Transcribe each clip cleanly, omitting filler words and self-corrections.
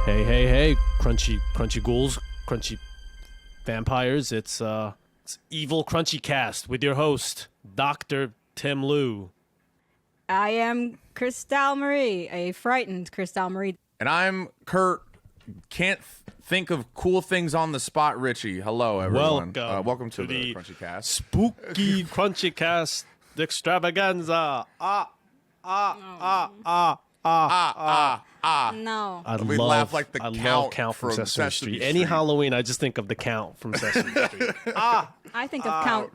Hey, crunchy ghouls, crunchy vampires. It's evil Crunchycast with your host, Dr. Tim Liu. I am Cristal Marie, a frightened Cristal Marie. And I'm Curt. Can't think of cool things on the spot, Richie. Hello, everyone. Welcome to the Crunchycast. Spooky Crunchycast extravaganza. No. We laugh like the I Count love Count from from Sesame Sesame Street. Any Street. Halloween, I just think of the Count from Sesame Street. I think of Count.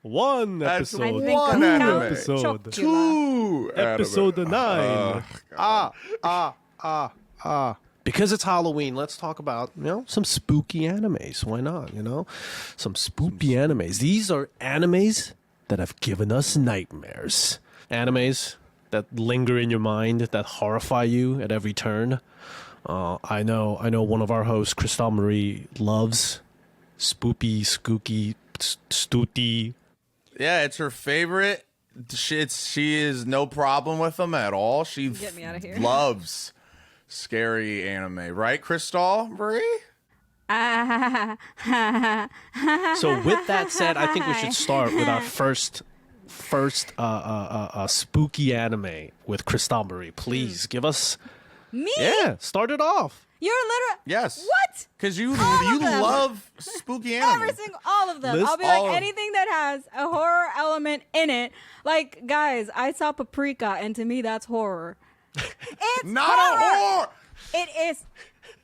One That's episode. I think one of anime. Count Episode. Chocula. Two Episode anime. 9. Because it's Halloween, let's talk about, some spooky animes. Why not, Some spooky animes. These are animes that have given us nightmares. Animes that linger in your mind, that horrify you at every turn. I know one of our hosts, Cristal Marie, loves spoopy, skooky, stooty. Yeah, it's her favorite. She is no problem with them at all. She Get me outta here. loves scary anime, right, Cristal Marie? So with that said, I think we should start with our first spooky anime with Cristal Marie. Please give us. Me? Yeah, start it off. You're literally. Yes. What? Because you All of them. love spooky anime. All of them. List I'll be all like of- anything that has a horror element in it. Like, guys, I saw Paprika, and to me, that's horror. It's Not horror. a horror. It is.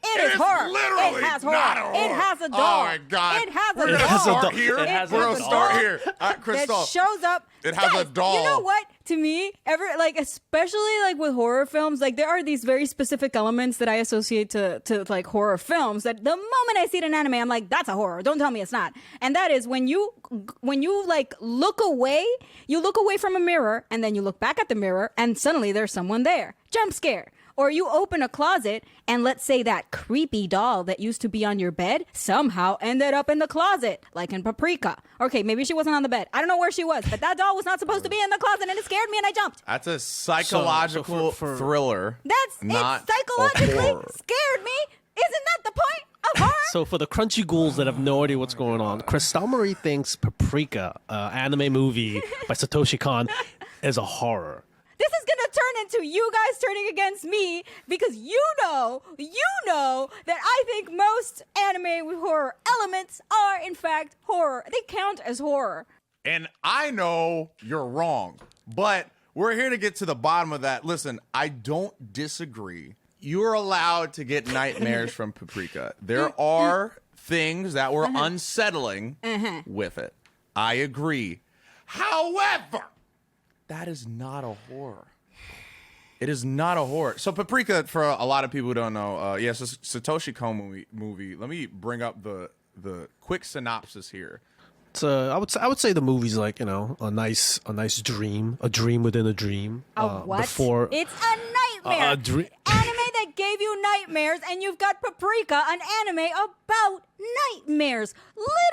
It is horror. Literally It has horror. not a horror. It has a doll. Oh my god. It has a We're doll. gonna has a start doll. here. It has We're a gonna doll. start here. that Cristal. shows up. It has a Guys, doll. You know what? To me, especially like with horror films, like there are these very specific elements that I associate to like horror films. That the moment I see it in anime, I'm like, that's a horror. Don't tell me it's not. And that is when you like look away from a mirror, and then you look back at the mirror, and suddenly there's someone there. Jump scare. Or you open a closet and let's say that creepy doll that used to be on your bed somehow ended up in the closet, like in Paprika. Okay, maybe she wasn't on the bed. I don't know where she was, but that doll was not supposed to be in the closet and it scared me and I jumped. That's a psychological for- thriller. It not a psychologically horror. scared me. Isn't that the point of horror? So for the crunchy ghouls that have no idea what's going on, Cristal Marie thinks Paprika, anime movie by Satoshi Kon, is a horror. This is gonna turn into you guys turning against me because you know that I think most anime with horror elements are in fact horror. They count as horror. And I know you're wrong, but we're here to get to the bottom of that. Listen, I don't disagree. You're allowed to get nightmares from Paprika. There are things that were unsettling with it. I agree. However, that is not a horror. It is not a horror. So Paprika, for a lot of people who don't know, yes, it's a Satoshi Kon movie. Let me bring up the quick synopsis here. I would say the movie's like a nice dream, a dream within a dream. What? Before It's a nightmare. a dream. Anime that gave you nightmares, and you've got Paprika, an anime about nightmares.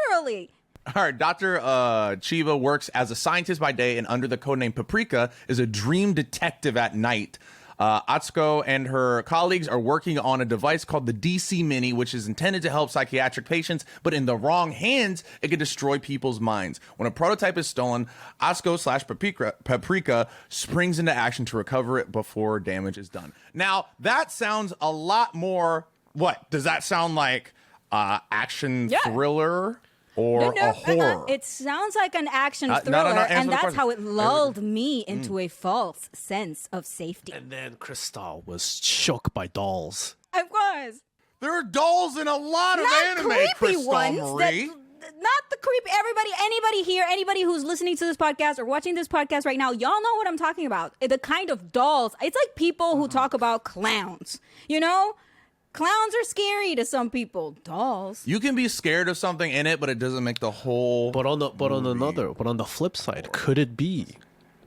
Literally. All right, Dr. Chiba works as a scientist by day and under the codename Paprika is a dream detective at night. Atsuko and her colleagues are working on a device called the DC Mini, which is intended to help psychiatric patients, but in the wrong hands, it can destroy people's minds. When a prototype is stolen, Atsuko/Paprika springs into action to recover it before damage is done. Now, that sounds a lot more... What? Does that sound like action thriller? Or a horror. It sounds like an action No, thriller, answer and the that's question. how it lulled me into a false sense of safety. And then Cristal was shook by dolls. I was. There are dolls in a lot of Not anime, creepy Cristal ones. Marie. Not the creepy. Anybody here, anybody who's listening to this podcast or watching this podcast right now, y'all know what I'm talking about. The kind of dolls. It's like people who talk about clowns. Clowns are scary to some people. Dolls. You can be scared of something in it, but it doesn't make the whole. But on the flip side, could it be?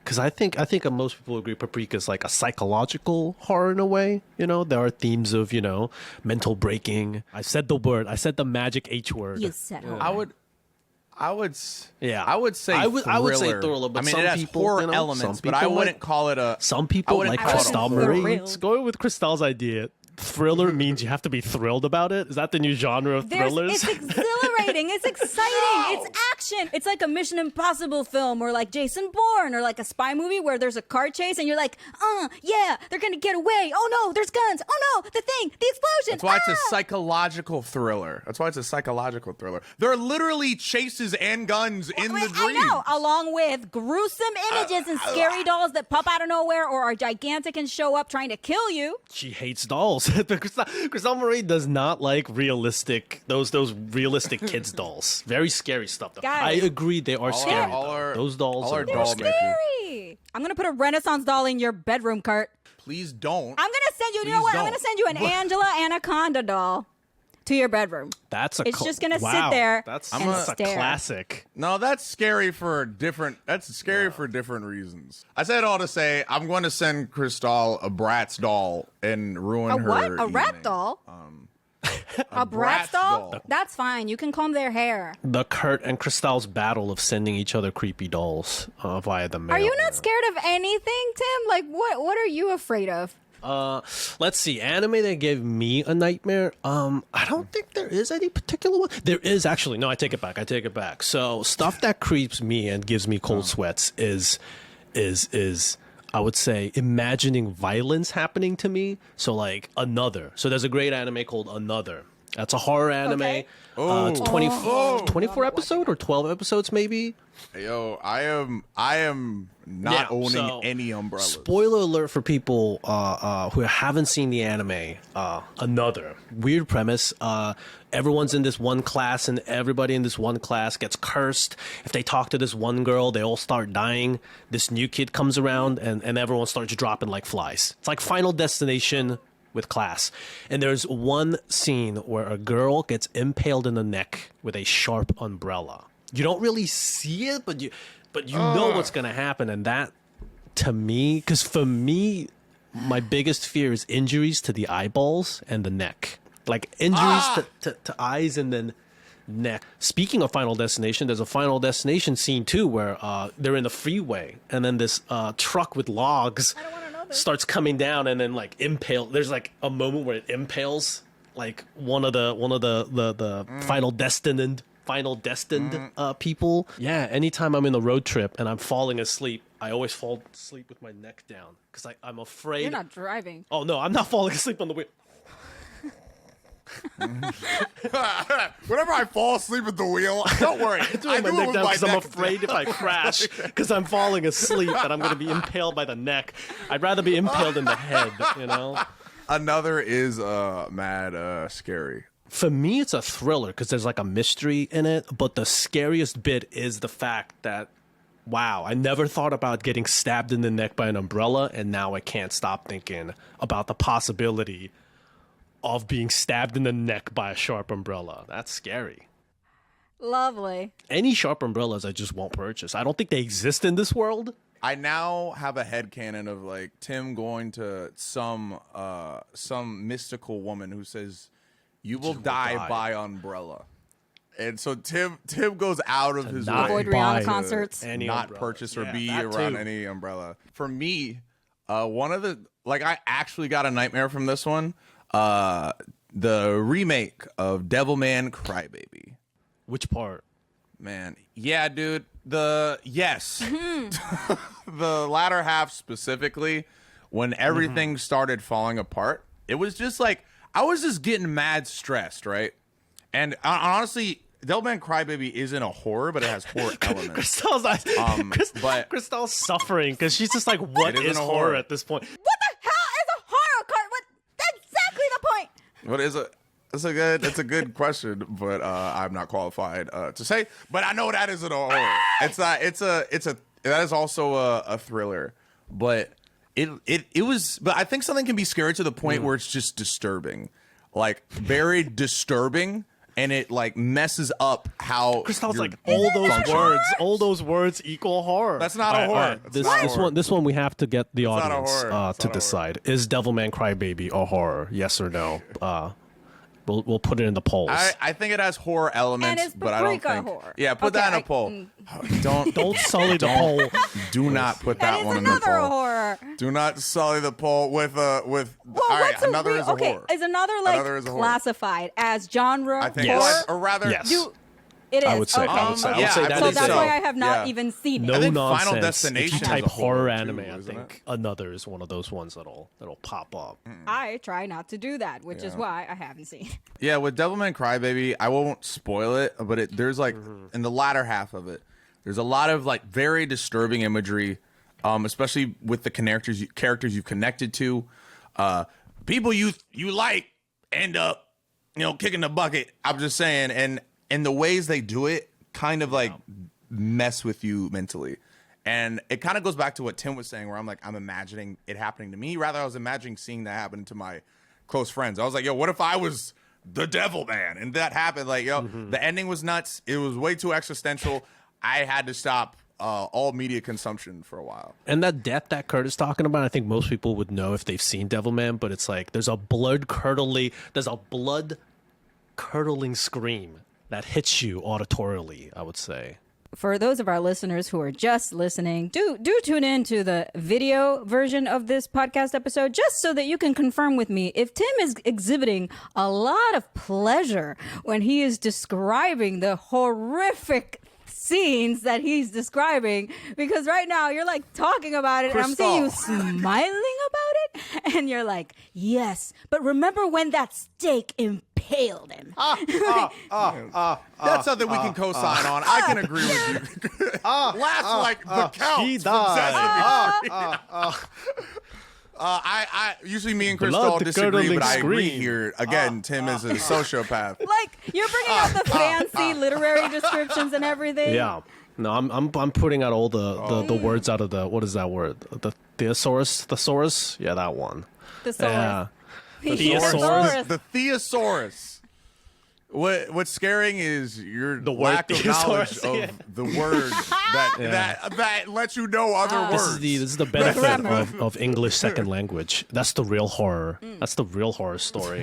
Because I think most people agree Paprika is like a psychological horror in a way. There are themes of mental breaking. I said the magic H word. You said I would I would Yeah. I would say I would say thriller, but I mean, some it has people, horror you know, elements, some but I people wouldn't like- call it a. Some people wouldn't like call it a Cristal horror. Marines. Going with Cristal's idea, thriller means you have to be thrilled about it. Is that the new genre of thrillers? It's exhilarating. It's exciting. It's action. It's like a Mission Impossible film, or like Jason Bourne, or like a spy movie where there's a car chase and you're like, yeah, they're gonna get away. Oh no, there's guns. Oh no, the explosion. That's why it's a psychological thriller. There are literally chases and guns in the dream. I know, along with gruesome images and scary dolls that pop out of nowhere or are gigantic and show up trying to kill you. She hates dolls. Cristal Marine does not like realistic those realistic kids dolls. Very scary stuff. Though. Guys, I agree they are scary. Those dolls all are our very doll scary. Scary. I'm gonna put a Renaissance doll in your bedroom, Curt. Please don't. I'm gonna send you. You know Please what? I'm don't. gonna send you an Angela Anaconda doll to your bedroom. That's a. It's just gonna sit wow, there That's and a stare. classic. No, that's scary for different. That's scary for different reasons. I said all to say I'm going to send Cristal a Bratz doll and ruin A her. what? A rat evening. doll? A Bratz Bratz doll? doll. That's fine. You can comb their hair. The Curt and Cristal's battle of sending each other creepy dolls via the mail. Are you not scared of anything, Tim? Like, what are you afraid of? Let's see. Anime that gave me a nightmare. I don't think there is any particular one. There is actually. No, I take it back. So stuff that creeps me and gives me cold sweats is I would say imagining violence happening to me. So like Another. So there's a great anime called Another. That's a horror anime. Okay. It's 24 episode or 12 episodes maybe. Yo, I am not owning any umbrellas. Spoiler alert for people who haven't seen the anime. Another weird premise. Everyone's in this one class, and everybody in this one class gets cursed. If they talk to this one girl, they all start dying. This new kid comes around, and everyone starts dropping like flies. It's like Final Destination with class. And there's one scene where a girl gets impaled in the neck with a sharp umbrella. You don't really see it, but you know what's gonna happen. And that, to me, because for me, my biggest fear is injuries to the eyeballs and the neck. Like injuries to eyes and then neck. Speaking of Final Destination, there's a Final Destination scene too where they're in the freeway and then this truck with logs starts coming down and then like impale. There's like a moment where it impales like one of the Final Destined people. Yeah, anytime I'm in a road trip and I'm falling asleep, I always fall asleep with my neck down because I'm afraid. You're not driving. Oh no, I'm not falling asleep on the wheel. Whenever I fall asleep at the wheel, don't worry. I do My it neck with down my because I'm neck afraid if I crash because I'm falling asleep that I'm going to be impaled by the neck. I'd rather be impaled in the head, you know? Another is mad scary. For me, it's a thriller because there's like a mystery in it. But the scariest bit is the fact that, wow, I never thought about getting stabbed in the neck by an umbrella. And now I can't stop thinking about the possibility of being stabbed in the neck by a sharp umbrella. That's scary. Lovely. Any sharp umbrellas I just won't purchase. I don't think they exist in this world. I now have a headcanon of like Tim going to some mystical woman who says, "You will die by umbrella." And so Tim goes out of his way Avoid buy Rihanna concerts. any not umbrella. purchase or Yeah, be that around too. any umbrella. For me, one of the I actually got a nightmare from this one. The remake of Devilman Crybaby. Which part? Man, yeah, dude. The latter half specifically, when everything started falling apart, it was just like I was just getting mad stressed, right? And honestly, Devilman Crybaby isn't a horror, but it has horror elements. Cristal's but Cristal's suffering because she's just like, what It isn't is a horror horror. at this point? What the hell is a horror card? What? That's exactly the point. What is it? It's a good question, but I'm not qualified to say. But I know that isn't a horror. That is also a thriller. But it was. But I think something can be scary to the point where it's just disturbing, like very disturbing, and it like messes up how Cristal's you're like all functioning. those words equal horror. That's not a horror. That's not a horror. This one we have to get the not a audience horror. It's to not a decide. Is Devilman Crybaby a horror? Yes or no? We'll put it in the polls. I think it has horror elements, And it's but I don't Paprika think. horror. Yeah, put that in a poll. Don't sully the poll. Do not put That that is one in the another poll. horror. Do not sully the poll with Well, all right, what's a another real, is a okay? horror. Is another like Another is a horror. classified as genre I think, horror? or rather, Yes. It is. I would say. Okay. I would say. I would Yeah, say I that So believe is that's a- why I have not Yeah. even seen it. No I think nonsense. Final If Destination you type is a horror horror too, anime, I isn't think Another is one of those ones that'll pop up. I try not to do that, which is why I haven't seen it. Yeah, with Devilman Crybaby, I won't spoil it, but there's like in the latter half of it, there's a lot of like very disturbing imagery, especially with the characters you've connected to, people you like end up kicking the bucket. I'm just saying, and the ways they do it kind of like mess with you mentally. And it kind of goes back to what Tim was saying, where I'm like, I'm imagining it happening to me. Rather, I was imagining seeing that happen to my close friends. I was like, yo, what if I was the devil man and that happened? Like, yo, the ending was nuts. It was way too existential. I had to stop all media consumption for a while. And that death that Curt is talking about, I think most people would know if they've seen Devilman, but it's like there's a blood curdling scream that hits you auditorily, I would say. For those of our listeners who are just listening, do tune in to the video version of this podcast episode just so that you can confirm with me if Tim is exhibiting a lot of pleasure when he is describing the horrific scenes that he's describing, because right now you're like talking about it and I'm seeing you smiling about it and you're like, yes, but remember when that steak impaled him. That's something we can co-sign on. I can agree with you. Last like the count He from died. Sesame Street. I usually me and Cristal Blood disagree, curdling but I agree scream. here. Again, Tim is a sociopath. Like, you're bringing out the fancy literary descriptions and everything. Yeah. No, I'm putting out all the words out of the, what is that word? The thesaurus? Yeah, that one. Thesaurus. Yeah. The thesaurus. The thesaurus. What's scaring is your The word lack of knowledge thesaurus, of the word that lets you know other words. This is the benefit Grammar. of English second language. That's the real horror. That's the real horror story.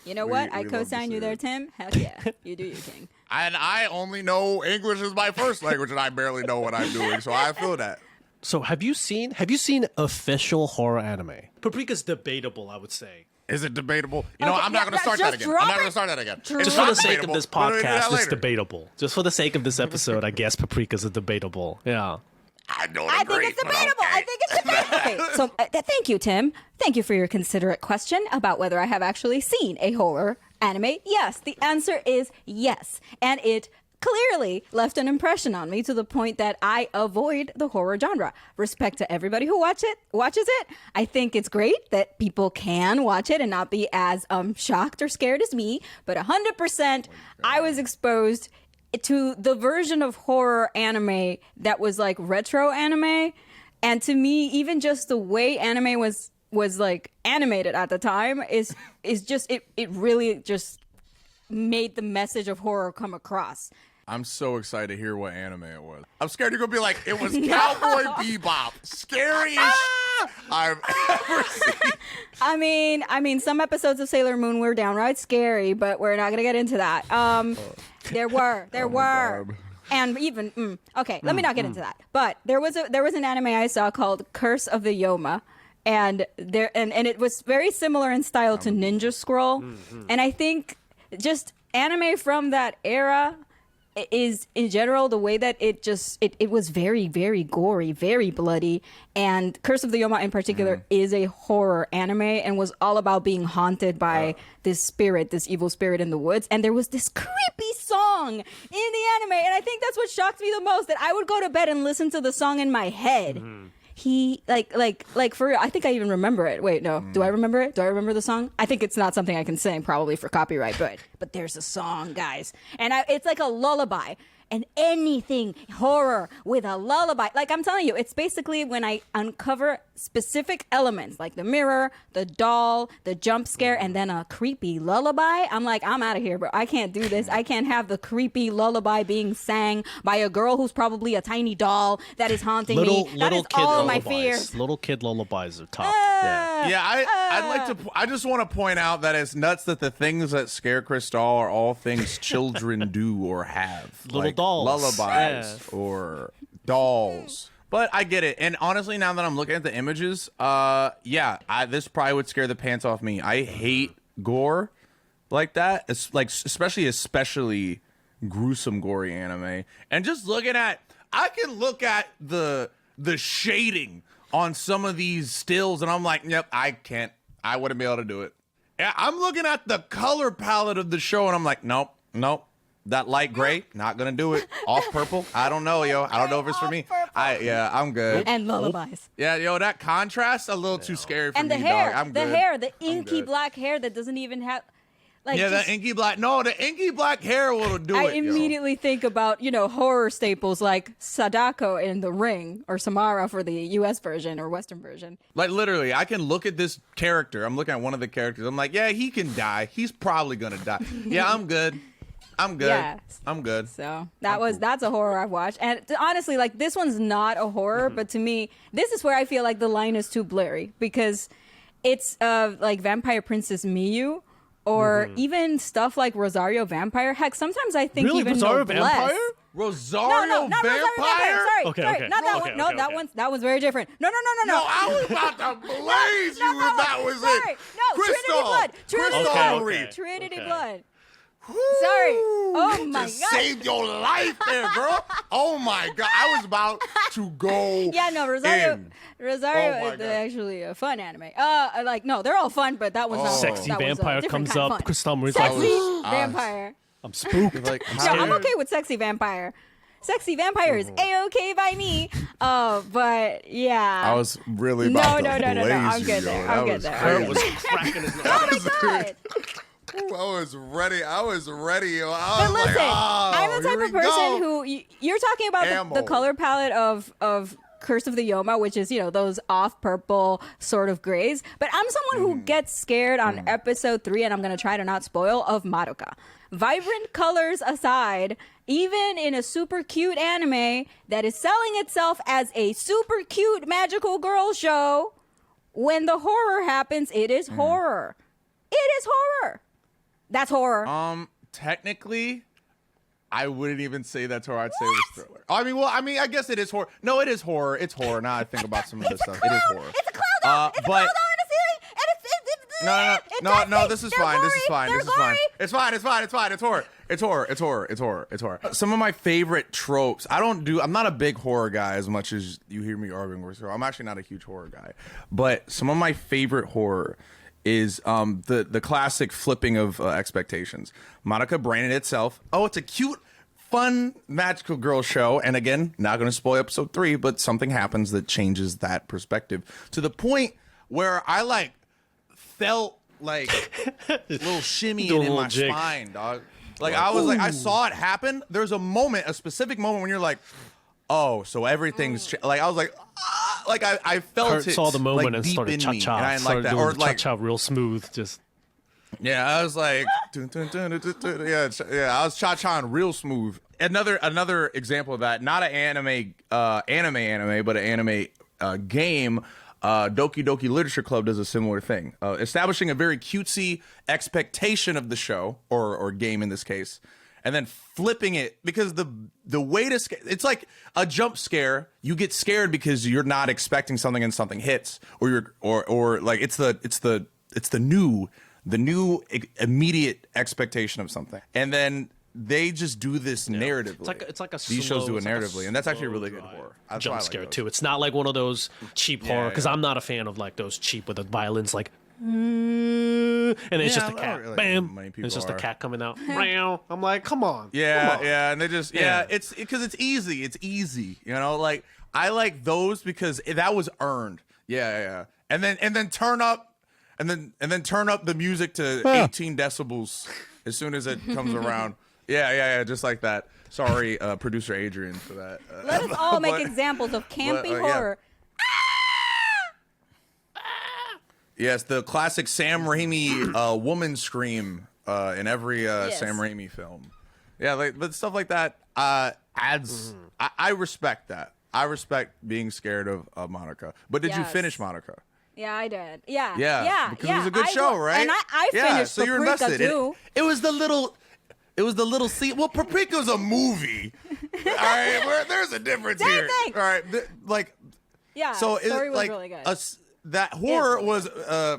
You know what? we I love co-sign to you see there, it. Tim. Heck yeah. You do your thing. And I only know English is my first language, and I barely know what I'm doing, so I feel that. So have you seen official horror anime? Paprika's debatable, I would say. Is it debatable? You know, Okay, I'm not going to start that just again. drop I'm not it. going to start that again. Just It's Just for not the sake of debatable. this We're gonna do that podcast, it's later. debatable. Just for the sake of this episode, I guess Paprika's a debatable. Yeah. I don't I agree. think it's but debatable. okay. I think it's debatable. Okay, so thank you, Tim. Thank you for your considerate question about whether I have actually seen a horror anime. Yes, the answer is yes. And it clearly left an impression on me to the point that I avoid the horror genre. Respect to everybody who watches it. I think it's great that people can watch it and not be as shocked or scared as me. But 100%, I was exposed to the version of horror anime that was like retro anime. And to me, even just the way anime was like animated at the time is just it really just made the message of horror come across. I'm so excited to hear what anime it was. I'm scared you're going to be like, it was Cowboy Bebop. Scariest I've ever seen. I mean, some episodes of Sailor Moon were downright scary, but we're not gonna get into that. There were, God. and even okay. Let me not get into that. But there was an anime I saw called Curse of the Yoma, and it was very similar in style to Ninja Scroll, and I think just anime from that era is in general the way that it was very, very gory, very bloody, and Curse of the Yoma in particular is a horror anime and was all about being haunted by this evil spirit in the woods. And there was this creepy song in the anime, and I think that's what shocked me the most, that I would go to bed and listen to the song in my head. He like for real. I think I even remember it. Wait, no. Do I remember it? Do I remember the song? I think it's not something I can sing, probably for copyright. But there's a song, guys, and it's like a lullaby. and anything horror with a lullaby. Like I'm telling you, it's basically when I uncover specific elements like the mirror, the doll, the jump scare, and then a creepy lullaby. I'm like, I'm out of here, bro. I can't do this. I can't have the creepy lullaby being sang by a girl who's probably a tiny doll that is haunting me. That is kid all lullabies. my fears. Little kid lullabies are top. Yeah. Yeah, I'd like to. I just want to point out that it's nuts that the things that scare Cristal are all things children do or have, Little like dolls. lullabies or dolls. But I get it, and honestly, now that I'm looking at the images, this probably would scare the pants off me. I hate gore like that. It's like especially gruesome, gory anime, and just looking at, I can look at the shading on some of these stills, and I'm like, yep, I wouldn't be able to do it. Yeah, I'm looking at the color palette of the show, and I'm like, nope. That light gray, not gonna do it. Off purple, I don't know, yo. I don't know if it's for me. I'm good. And lullabies. Yeah, yo, that contrast a little too scary for And me, the hair, dog. I'm the good. hair, the inky good. black hair that doesn't even have, like, Yeah, just- the inky black. No, the inky black hair will do I it. yo. immediately think about, horror staples like Sadako in The Ring or Samara for the US version or Western version. Like literally, I can look at this character. I'm looking at one of the characters. I'm like, yeah, he can die. He's probably gonna die. Yeah, I'm good. Yeah. I'm good. So that's a horror I've watched. And honestly, like this one's not a horror, but to me, this is where I feel like the line is too blurry because it's like Vampire Princess Miyu or even stuff like Rosario Vampire. Heck, sometimes I think Really? even Rosario Noblesse. Vampire? Rosario No, not Vampire? Rosario Vampire. Sorry, Okay, sorry, okay. not that Okay, one. No, okay, that okay. one's very different. No. No, I was about to blaze you if that was Sorry. it. No, Trinity Cristal. Blood. Trinity Cristal. Blood. Okay. Trinity Okay. Blood. Woo! Sorry. Oh my Just God. saved your life there, girl. Oh my God. I was about to go. Yeah, no, Rosario in. Oh my is God. actually a fun anime. They're all fun, but that was not Sexy that was a vampire different comes kind of up. fun. Cristal Marine's Sexy like, vampire. I'm spooked. Like, No, I'm okay with sexy vampire. Sexy vampire is a-okay by me. But yeah. I was really No, about no, to no, no, no. blaze I'm you, good yo. there. That I'm good was there. crazy. Kurt was cracking his nose. Oh my God. Ooh, I was ready. Yo. I But was listen, like, oh, I'm the type here of we person go. who you're talking about the Ammo. color palette of Curse of the Yoma, which is, those off purple sort of grays. But I'm someone who gets scared on episode 3, and I'm going to try to not spoil, of Madoka. Vibrant colors aside, even in a super cute anime that is selling itself as a super cute magical girl show, when the horror happens, it is horror. It is horror. That's horror. Technically, I wouldn't even say that's horror. I'd say it was thriller. I guess it is horror. No, it is horror. It's horror. Now I think about some of this stuff. It is horror. It's a cloud doll. It's a cloud doll in the ceiling, and No. This is fine. This is fine. This is fine. It's fine. It's fine. It's fine. It's horror. It's horror. It's horror. It's horror. It's horror. Some of my favorite tropes. I'm not a big horror guy as much as you hear me arguing with her. I'm actually not a huge horror guy, but some of my favorite horror is the classic flipping of expectations. Madoka branded itself. Oh, it's a cute, fun magical girl show, and again, not going to spoil episode 3, but something happens that changes that perspective to the point where I felt like a little shimmy Do a in little my jig. spine, dog. I saw it happen. There's a specific moment when you're like, oh, so everything's I was like, I felt Kurt it. saw the moment and deep started in me, cha-cha. and I didn't Started like that. doing Or like, cha-cha real smooth. Just yeah, I was like, dun, dun, dun, dun, dun, dun. Yeah, I was cha-chaing real smooth. Another example of that, not an anime, but an anime game. Doki Doki Literature Club does a similar thing, establishing a very cutesy expectation of the show or game in this case, and then flipping it because the way to it's like a jump scare. You get scared because you're not expecting something and something hits, or like it's the new immediate expectation of something, and then they just do this narratively. it's like a these shows slow- do it it's like a narratively, and that's actually a really good slow horror. dry That's why I jump like scare those. too. It's not like one of those cheap horror because yeah. I'm not a fan of like those cheap with the violins like. And it's Yeah, just a not cat. really. Bam. Many It's people just a are. cat coming out. Meow. I'm like, come on. Yeah, Come on. yeah, and they just it's because it's easy. It's easy, like I like those because that was earned. Yeah. And then turn up the music to 18 decibels as soon as it comes around. Yeah, just like that. Sorry, producer Adrian, for that. Let us all make but- examples of campy yeah. horror. Yes, the classic Sam Raimi woman scream in every Yes. Sam Raimi film. Yeah, but stuff like that adds. I respect that. I respect being scared of Monica. But did you Yes. finish Monica? Yeah, I did. Yeah. Yeah, Yeah. because it was a good show, right? And I Yeah, finished so you're Paprika invested. too. It was the little scene. Well, Paprika's a movie. All right, there's a difference Same here. thing. All right, Yeah. so the story it was like really good. that horror was,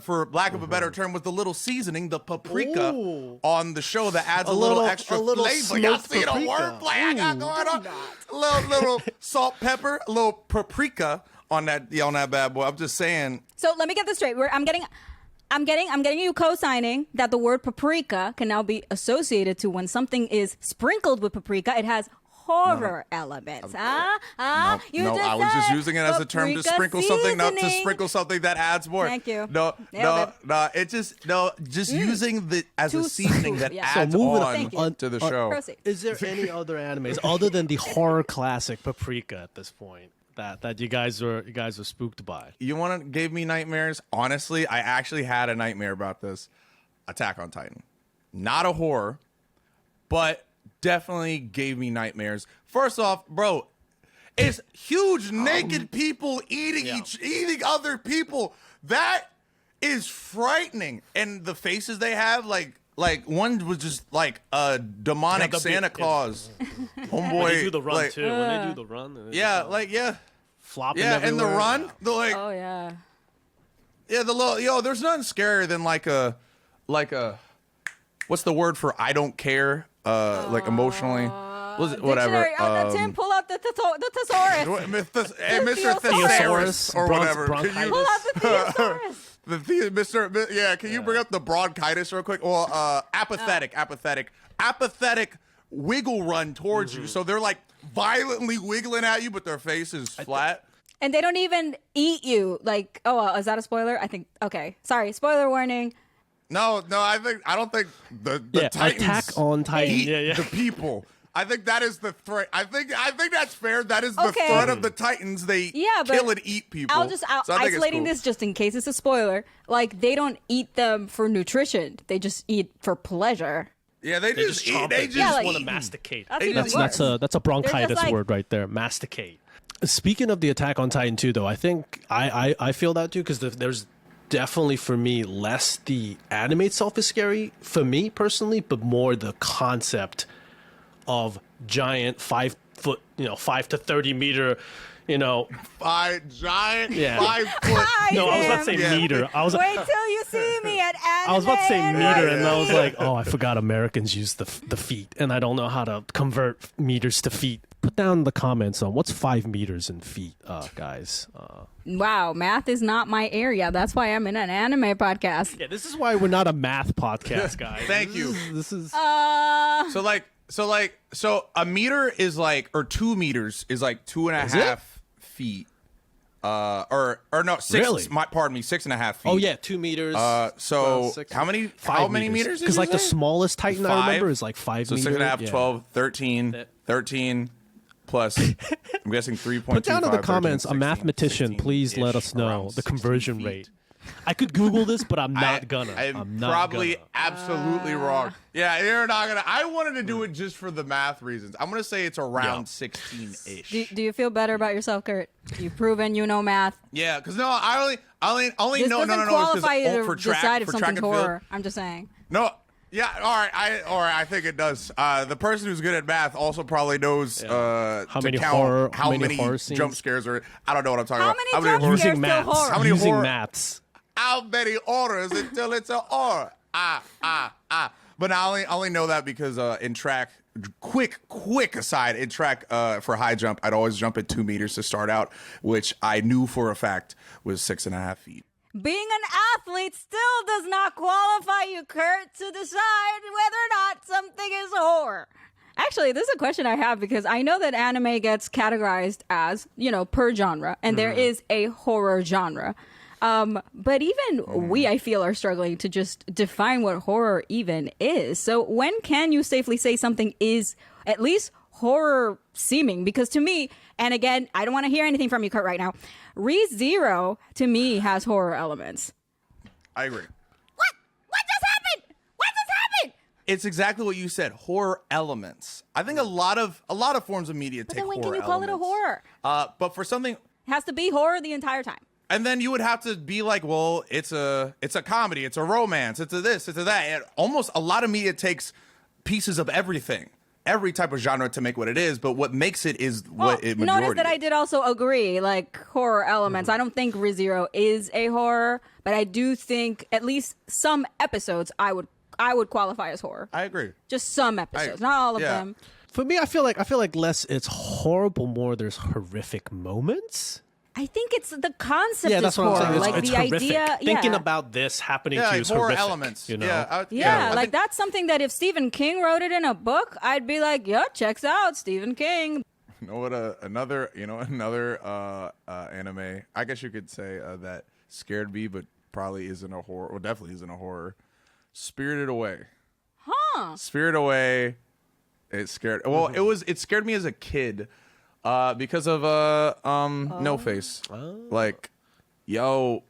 for lack of a better term, was the little seasoning, the paprika Ooh. on the show that adds a little- little extra a little flavor. Y'all smoked see the paprika. wordplay I got going on? A little salt, pepper, a little paprika on that bad boy. I'm just saying. So let me get this straight. I'm getting you co-signing that the word paprika can now be associated to when something is sprinkled with paprika, it has horror elements. No, I was just using it as a term to sprinkle something, not to seasoning. sprinkle something that adds more. Thank you. No, Nailed it. just using the as a Too seasoning smooth, that yeah. So adds moving Thank you. on to the show. Proceed. Is there any other animes other than the horror classic Paprika at this point that you guys were spooked by? You want to give me nightmares? Honestly, I actually had a nightmare about this. Attack on Titan. Not a horror, but definitely gave me nightmares. First off, bro, it's huge naked people eating other people. That is frightening. And the faces they have, like one was just like a demonic Yeah, the Santa big- Claus. Homeboy. When they do the run like, too. When they do the run, Yeah, flopping yeah, and the everywhere. run, the Oh yeah. yeah, the little there's nothing scarier than like a what's the word for I don't care? Like emotionally. Whatever. Dictionary. Tim, pull out the thesaurus. Mr. Thesaurus or whatever. Can you, Pull out the thesaurus. Can you bring up the bronchitis real quick? Well, apathetic wiggle run towards you. So they're like violently wiggling at you, but their face is flat. And they don't even eat you. Like, is that a spoiler? I think. Okay, sorry. Spoiler warning. No, I don't think the Titans Attack on Titan. eat the people. I think that is the threat. I think that's fair. That is the Okay. threat of the Titans. They kill and eat people. I'll So I think it's isolating cool. this just in case it's a spoiler. Like, they don't eat them for nutrition. They just eat for pleasure. Yeah, they just eat. chomp They it. just Yeah, like- want to masticate. That's They even just- worse. That's a bronchitis like- word right there. Masticate. Speaking of the Attack on Titan 2, though, I think I feel that too because there's definitely for me less the anime itself is scary for me personally, but more the concept of giant 5 foot, 5 to 30 meter, Five giant, Yeah. 5 foot. No, I was about to say Yeah. meter. I was Wait till you see me at anime. I was about to say meter, and I was NYC. like, oh, I forgot Americans use the feet, and I don't know how to convert meters to feet. Put down in the comments on what's 5 meters in feet, guys. Wow, math is not my area. That's why I'm in an anime podcast. Yeah, this is why we're not a math podcast, guys. Thank you. This is So a meter is like, or 2 meters is like 2.5 feet. Or no, 6. Really? Pardon me, 6.5 feet. oh yeah, 2 meters. So 6, how many 5 meters? Because like the smallest Titan I 5? remember is like 5 So meters. 6.5, yeah. 12, 13 plus. I'm guessing 3.25. Put down in the 13, comments, 16, a mathematician, 16 please let us know around the 16 conversion feet. rate. I could Google this, but I'm not gonna. I'm not probably gonna. absolutely wrong. Yeah, you're not gonna. I wanted to do it just for the math reasons. I'm gonna say it's around 16-ish. Do you feel better about yourself, Curt? You've proven you know math. Yeah, because no, I only This know doesn't no. qualify It's 'cause you to for track, decide if for track something's and field. horror. I'm just saying. No, yeah, all right, I think it does. The person who's good at math also probably knows How to many count horror- how how many many horor scenes? jump scares are. I don't know what I'm talking How about. many jump horror- scares? Using still maths. horror. How many Using horror- maths. How many orders until it's an or? But I only know that because in track, quick aside, in track for high jump, I'd always jump at 2 meters to start out, which I knew for a fact was 6.5 feet. Being an athlete still does not qualify you, Curt, to decide whether or not something is horror. Actually, this is a question I have because I know that anime gets categorized as, per genre, and there is a horror genre. But even we, I feel, are struggling to just define what horror even is. So when can you safely say something is at least horror seeming, because to me, and again, I don't want to hear anything from you, Curt, right now. ReZero to me has horror elements. I agree. What just happened? What just happened? It's exactly what you said. Horror elements. I think a lot of forms of media take Then when horror can you call elements. it a horror? But for something, It has to be horror the entire time. and then you would have to be like, well, it's a comedy, it's a romance, it's a this, it's a that. And almost a lot of media takes pieces of everything, every type of genre to make what it is. But what makes it is what it majority. Notice that I did also agree, like horror elements. I don't think ReZero is a horror, but I do think at least some episodes I would qualify as horror. I agree. Just some episodes, not all of them. For me, I feel like less it's horrible, more there's horrific moments. I think it's the concept. Yeah, is that's what horror. I'm saying. Like It's the horrific. idea, Thinking yeah. about this happening Yeah, to you like is horror horrific, elements. You know? Yeah, I like think- that's something that if Stephen King wrote it in a book, I'd be like, yeah, checks out, Stephen King. You know what? Another anime. I guess you could say that scared me, but probably isn't a horror. Well, definitely isn't a horror. Spirited Away. Huh. Spirited Away. It scared. Well, it scared me as a kid, because of No Face. Like, yo,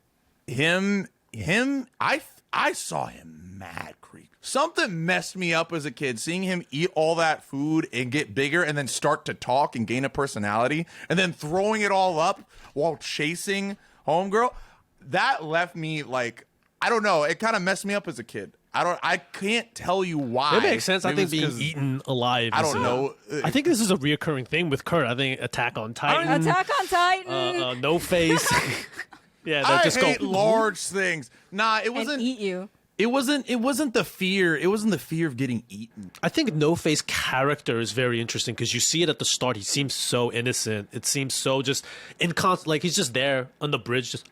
him. I saw him mad creep. Something messed me up as a kid, seeing him eat all that food and get bigger and then start to talk and gain a personality and then throwing it all up while chasing homegirl. That left me like, I don't know. It kind of messed me up as a kid. I can't tell you why. It makes sense. I Maybe think it's being 'cause eaten alive. I is don't know. I think this is a reoccurring thing with Curt. I think Attack on Titan, Attack on Titan. No Face. Yeah, I that just hate go large things. Nah, it wasn't. and eat you. It wasn't the fear. It wasn't the fear of getting eaten. I think No Face character is very interesting because you see it at the start. He seems so innocent. It seems so just like he's just there on the bridge, just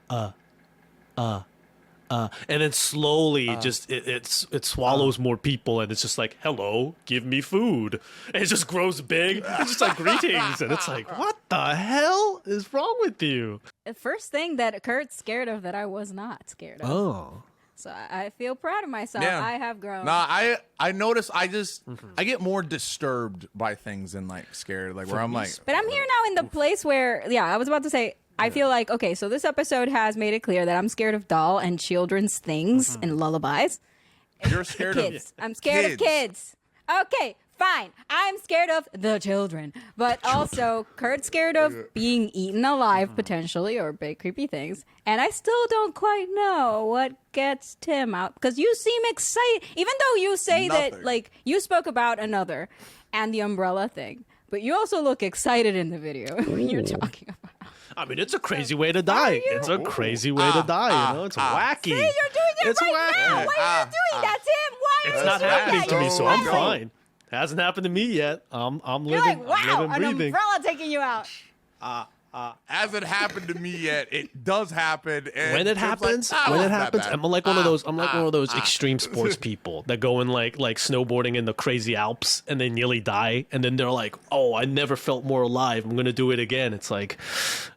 and then slowly just it swallows more people, and it's just like, hello, give me food, and it just grows big. It's just like greetings, and it's like, what the hell is wrong with you? The first thing that Curt's scared of that I was not scared of. Oh. So I feel proud of myself. Yeah. I have grown. Nah, I notice I get more disturbed by things than like scared. Like where I'm like, But I'm here now in the place where, I was about to say, I feel like, okay, so this episode has made it clear that I'm scared of doll and children's things and lullabies. you're scared Kids. of I'm scared of kids. Okay, fine. I'm scared of the children. But also, Curt's scared of being eaten alive, potentially, or big creepy things. And I still don't quite know what gets Tim out. Because you seem excited. Even though you say that, Nothing. like, you spoke about another and the umbrella thing. But you also look excited in the video when you're talking about. I mean, it's a crazy way to die. It's a crazy way to die. You know, it's wacky. See, you're doing it It's right wacky. now. Why are you doing that, Tim? Why are It's you not doing happening that? to me, You're so I'm sweating. fine. Hasn't happened to me yet. I'm You're living, like, wow, I'm an living, breathing. umbrella taking you out. hasn't happened to me yet. It does happen. And When it it's like, happens, "Ah, when it wasn't that happens, bad." I'm like one of those. I'm like one of those extreme sports people that go in like snowboarding in the crazy Alps and they nearly die, and then they're like, "Oh, I never felt more alive. I'm gonna do it again." It's like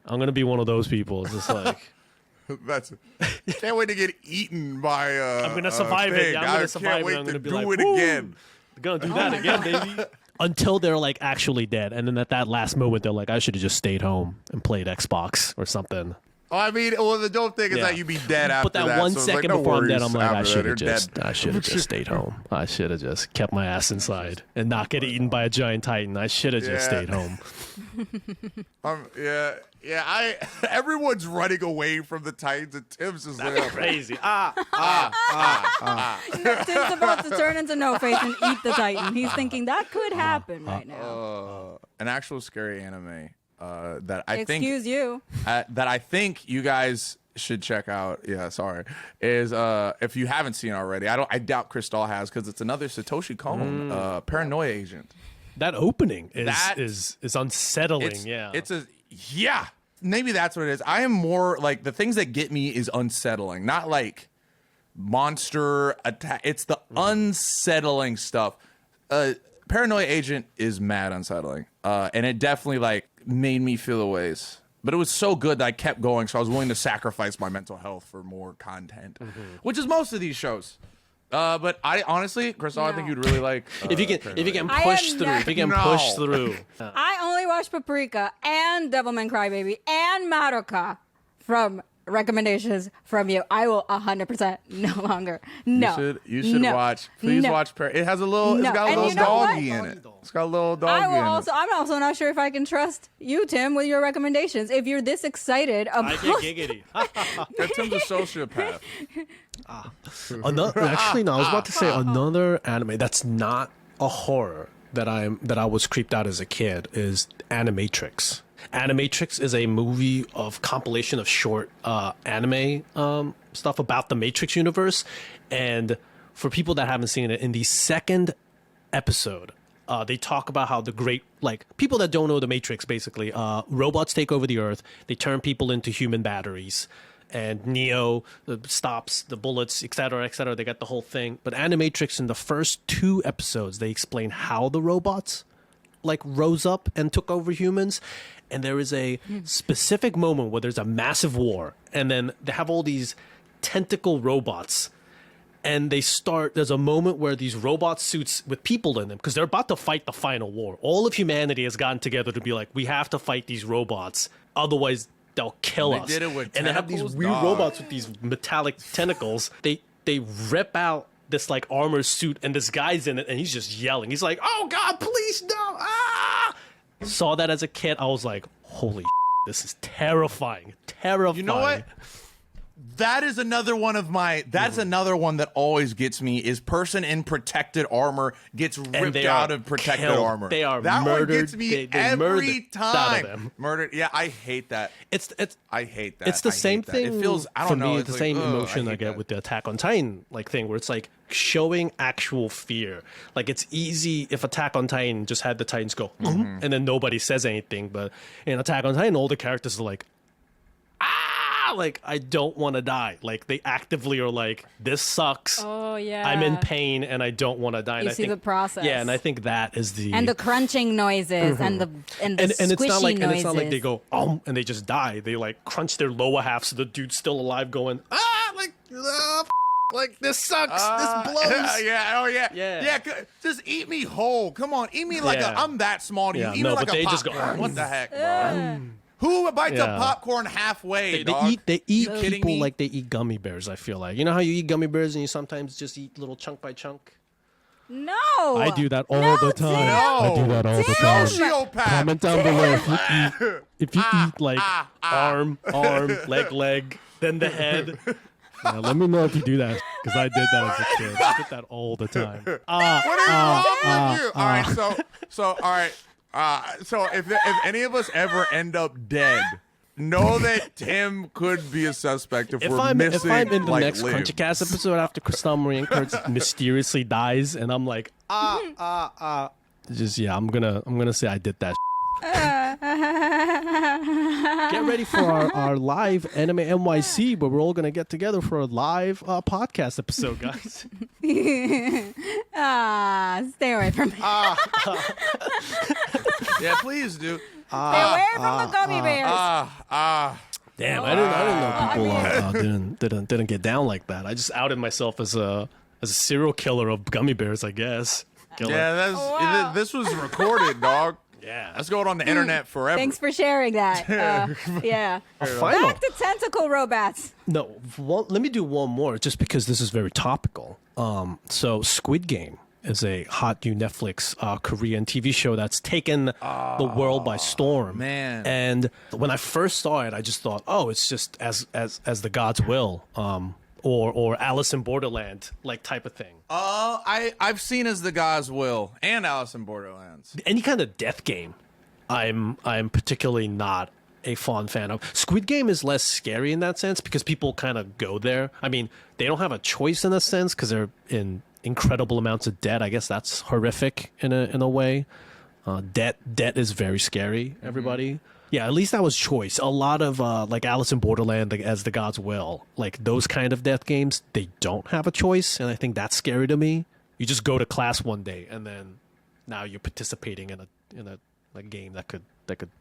I'm gonna be one of those people. It's just like That's can't wait to get eaten by. I'm gonna survive it. thing. Yeah, I'm I gonna survive can't it. wait I'm to gonna be do like, it "Woo, again. gonna do that again, baby." Until they're like actually dead, and then at that last moment, they're like, "I should have just stayed home and played Xbox or something." Oh, I mean, well, the dope thing is Yeah. that you be dead after But that that. 1 so it's like, second no before I'm dead, worries I'm like, I after that. should You're have dead. just stayed home. I should have just kept my ass inside and not get eaten by a giant titan. I should have just Yeah. stayed home. Yeah. Everyone's running away from the Titans, and Tim's just like, Crazy. Tim's about to turn into No Face and eat the Titan. He's thinking that could happen right now. an actual scary anime that I Excuse you. that I think you guys should check out. Yeah, sorry. Is if you haven't seen it already, I doubt Cristal has because it's another Satoshi Kon Paranoia agent. That opening That- is unsettling. Yeah. Maybe that's what it is. I am more like the things that get me is unsettling, not like monster attack. It's the unsettling stuff. Paranoia agent is mad unsettling, and it definitely like made me feel a ways. But it was so good that I kept going, so I was willing to sacrifice my mental health for more content, which is most of these shows. But I honestly, Cristal, I think No. you'd really like. If you can I push am through, not- if you can No. push through. I only watch Paprika and Devilman Crybaby and Madoka from recommendations from you. I will 100% no longer. No. You should No. watch. Please No. watch. It has a little. No. It's got a And little you know what? doggy in it. It's got a little doggy I will in also. it. I'm also not sure if I can trust you, Tim, with your recommendations. If you're this excited I about, get giggity. That Tim's a sociopath. Actually, no. I was about to say another anime that's not a horror that I was creeped out as a kid is Animatrix. Animatrix is a movie of compilation of short anime stuff about the Matrix universe, and for people that haven't seen it, in the second episode, they talk about how the great, like, people that don't know the Matrix, basically, robots take over the Earth, they turn people into human batteries, and Neo stops the bullets, etc., etc. They got the whole thing. But Animatrix, in the first 2 episodes, they explain how the robots like rose up and took over humans. And there is a specific moment where there's a massive war, and then they have all these tentacle robots, and there's a moment where these robot suits with people in them, because they're about to fight the final war. All of humanity has gotten together to be like, we have to fight these robots, otherwise they'll kill us. Did it with and they have these tentacles? weird Dog. robots with these metallic tentacles. They rip out this like armor suit, and this guy's in it, and he's just yelling. He's like, "Oh God, please no!" Ah! Saw that as a kid. I was like, "Holy, this is terrifying! Terrifying!" You know what? That is another one of my. That's another one that always gets me. Is person in protected armor gets ripped they out are of protected killed. armor. They are that murdered. one gets me They murdered every the out of time. them. Murdered. Yeah, I hate that. I hate that. It's the I hate same that. thing. It feels. I for don't know. me, It's the like, same ugh, emotion I hate get that. with the Attack on Titan like thing, where it's like showing actual fear. Like it's easy if Attack on Titan just had the Titans go, and then nobody says anything. But in Attack on Titan, all the characters are like, like I don't want to die. Like they actively are like, this sucks. oh yeah, I'm in pain and I don't want to die. You and I see think, the process. Yeah, and I think that is the and the crunching noises and the and squishy it's not like noises. and it's not like they go and they just die. They like crunch their lower half so the dude's still alive, going like this sucks. This blows. Yeah. Oh yeah. Yeah. Yeah. Just eat me whole. Come on, eat me like Yeah. I'm that small to you. Yeah, Eat no, me like but a they just go, popcorn. What the heck, bro? Who bites Yeah. a popcorn halfway? They dog? eat You kidding people me? like they eat gummy bears. I feel like, you know how you eat gummy bears and you sometimes just eat little chunk by chunk. No, I do that all No, the time. Tim. I do that all the time. Sociopath. Comment down below if you eat like arm, leg, then the head. Yeah, let me know if you do that, because I did that as a kid. I did that all the time. What is wrong with you? All right, all right. So if any of us ever end up dead, know that Tim could be a suspect if we're missing. If I'm in the like, next limbs. Crunchycast episode after Cristal Marie and Kurt mysteriously dies, and I'm like, just I'm gonna say I did that. Get ready for our live Anime NYC, where we're all gonna get together for a live podcast episode, guys. Stay away from me. Yeah, please do. Stay away from the gummy bears. Damn, I didn't know people didn't get down like that. I just outed myself as a serial killer of gummy bears, I guess. Killer. Yeah, Wow. this was recorded, dog. Yeah. That's going on the internet forever. Thanks for sharing that. Yeah. Final. Back to tentacle robots. No, let me do one more, just because this is very topical. So Squid Game is a hot new Netflix Korean TV show that's taken the world by storm. Man. And when I first saw it, I just thought, oh, it's just as the gods will, or Alice in Borderland like type of thing. I've seen As the Gods Will and Alice in Borderlands. Any kind of death game, I'm particularly not a fond fan of. Squid Game is less scary in that sense because people kind of go there. I mean, they don't have a choice in a sense because they're in incredible amounts of debt. I guess that's horrific in a way. Debt is very scary, everybody. Yeah, at least that was choice. A lot of like Alice in Borderland, like, As the Gods Will, like those kind of death games, they don't have a choice, and I think that's scary to me. You just go to class one day, and then now you're participating in a game that could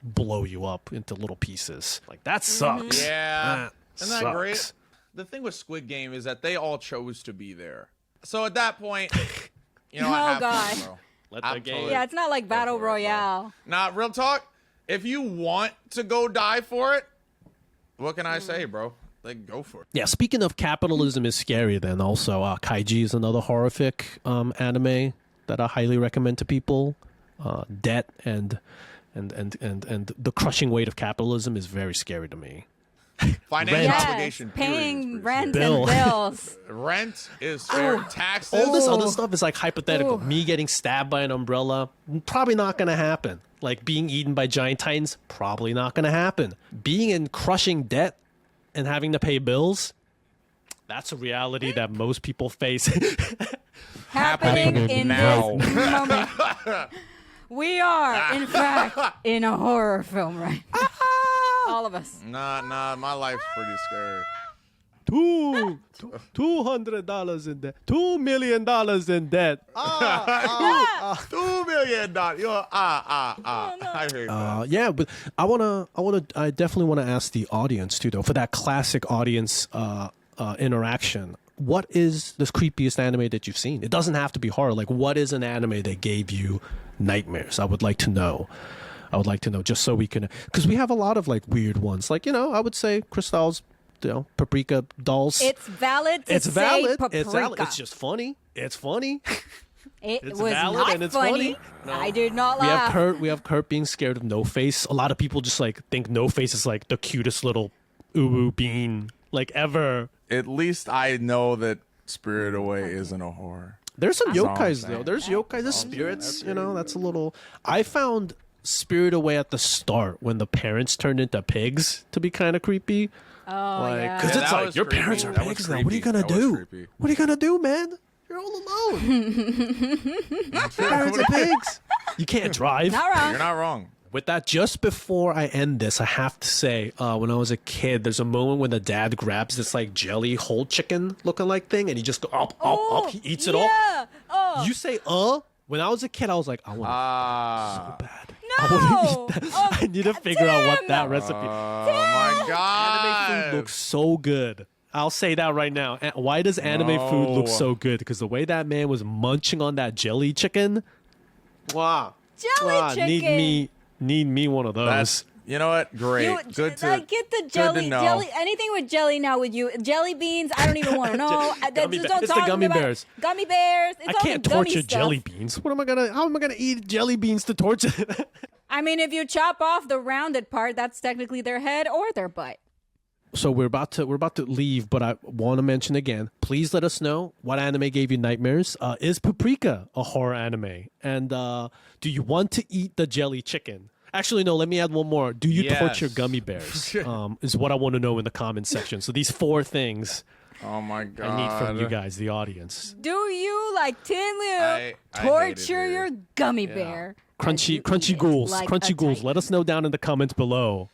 blow you up into little pieces. Like that sucks. Yeah. That Isn't that great? sucks. The thing with Squid Game is that they all chose to be there. So at that point, you know, Oh, I have God. fun, bro. Let the I'm game- totally- Yeah, it's not like Battle for it, bro. Royale. Nah, real talk. If you want to go die for it, what can I say, bro? Like, go for it. Yeah, speaking of capitalism is scary, then also Kaiji is another horrific anime that I highly recommend to people. Debt and the crushing weight of capitalism is very scary to me. Financial Rent. obligation. period, is Paying pretty rent Bill. and bills. scary. Rent is fair. Taxes. All this other Ooh. stuff is like hypothetical. Ooh. Me getting stabbed by an umbrella, probably not going to happen. Like being eaten by giant titans, probably not going to happen. Being in crushing debt and having to pay bills, that's a reality that most people face. Happening in now. this moment. We are, in fact, in a horror film, right? All of us. Nah, my life's pretty scary. $200 in debt. $2 million in debt. $2 million. I hate that. Yeah, but I definitely want to ask the audience too, though, for that classic audience interaction. What is the creepiest anime that you've seen? It doesn't have to be horror. Like, what is an anime that gave you nightmares? I would like to know. Just so we can, because we have a lot of like weird ones. Like, you know, I would say Cristal's, you know, Paprika dolls. It's valid to It's say valid. Paprika. It's valid. It's just funny. It's funny. It it's was valid not and it's funny. funny. No. I did not We have laugh. Curt. We have Curt being scared of No Face. A lot of people just like think No Face is like the cutest little uwu bean like ever. At least I know that Spirit Away isn't a horror. There's some That's all I'm yokais saying. though. There's yokai. There's spirits. You know, that's a little. I found Spirit Away at the start when the parents turned into pigs to be kind of creepy. Oh, Like, yeah. because Yeah, it's that like was your creepy. parents are That was pigs now. What are you creepy. gonna That was do? creepy. What are you gonna do, man? You're all alone. Parents are pigs. You can't drive. Not wrong. You're not wrong. With that, just before I end this, I have to say, when I was a kid, there's a moment when the dad grabs this like jelly whole chicken looking like thing, and he just go up, he eats it all. Yeah. Oh. You say, When I was a kid, I was like, I want Ah. so bad. No. I want to eat that. Oh, I need to figure out what Tim. that recipe. Oh my god. Anime food looks so good. I'll say that right now. Why does anime food look No. so good? Because the way that man was munching on that jelly chicken. Wow. Jelly Wow, chicken. Need me one of those. That's, you know what? Great. You, Good to like, get the jelly, know. jelly, anything with jelly now with you. Jelly beans, I don't even want to know. Gummy Just bear- don't it's the talk to gummy me about it. bears. Gummy bears. It's I all can't the gummy torture stuff. jelly beans. How am I gonna eat jelly beans to torture? I mean, if you chop off the rounded part, that's technically their head or their butt. So we're about to leave, but I want to mention again. Please let us know what anime gave you nightmares. Is Paprika a horror anime? And do you want to eat the jelly chicken? Actually, no. Let me add one more. Do you Yes. torture gummy bears? Is what I want to know in the comment section. So these 4 things Oh my god. I need from you guys, the audience. Do you, like Tin Liu, I hate it, torture dude. your gummy bear? Crunchy As you eat it ghouls. like Crunchy a ghouls. titan? Let us know down in the comments below.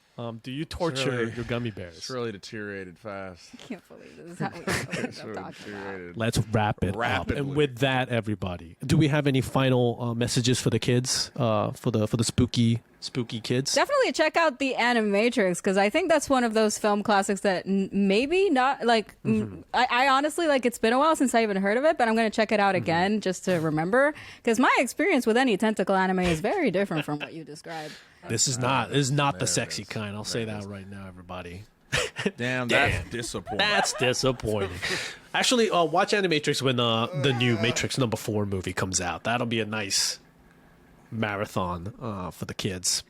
Do you torture really- your gummy bears? It's really deteriorated fast. I can't believe this is how we end It's up really talking about. deteriorated. Let's wrap it up. Rapidly. And with that, everybody, do we have any final messages for the kids? For the spooky kids? Definitely check out the Animatrix because I think that's one of those film classics that maybe not like. I honestly like. It's been a while since I even heard of it, but I'm going to check it out again just to remember because my experience with any tentacle anime is very different from what you described. This is not the sexy kind. I'll say that right now, everybody. Damn, that's disappointing. That's disappointing. Actually, watch Animatrix when the new Matrix #4 movie comes out. That'll be a nice marathon for the kids.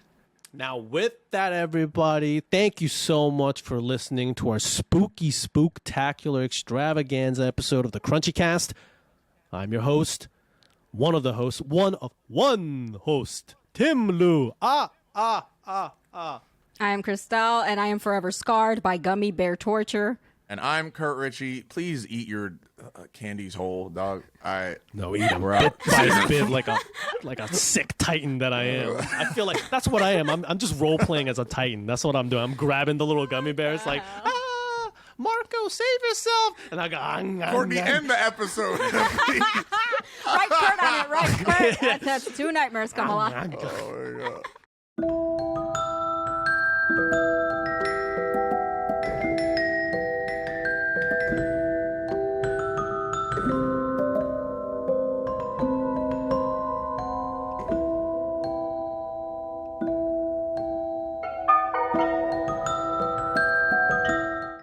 Now, with that, everybody, thank you so much for listening to our spooky, spooktacular extravaganza episode of the Crunchycast. I'm your host, one of one host, Tim Lu. I am Cristal, and I am forever scarred by gummy bear torture. And I'm Curt Ritchie. Please eat your candies whole, dog. No, eat them. We're out. Bit by bit, like a sick titan that I am. I feel like that's what I am. I'm just role playing as a titan. That's what I'm doing. I'm grabbing the little gummy bears, like, Marco, save yourself, and I go. Courtney, end the episode. Right, Curt on it. Right, Curt. That's 2 nightmares come along. Oh my god.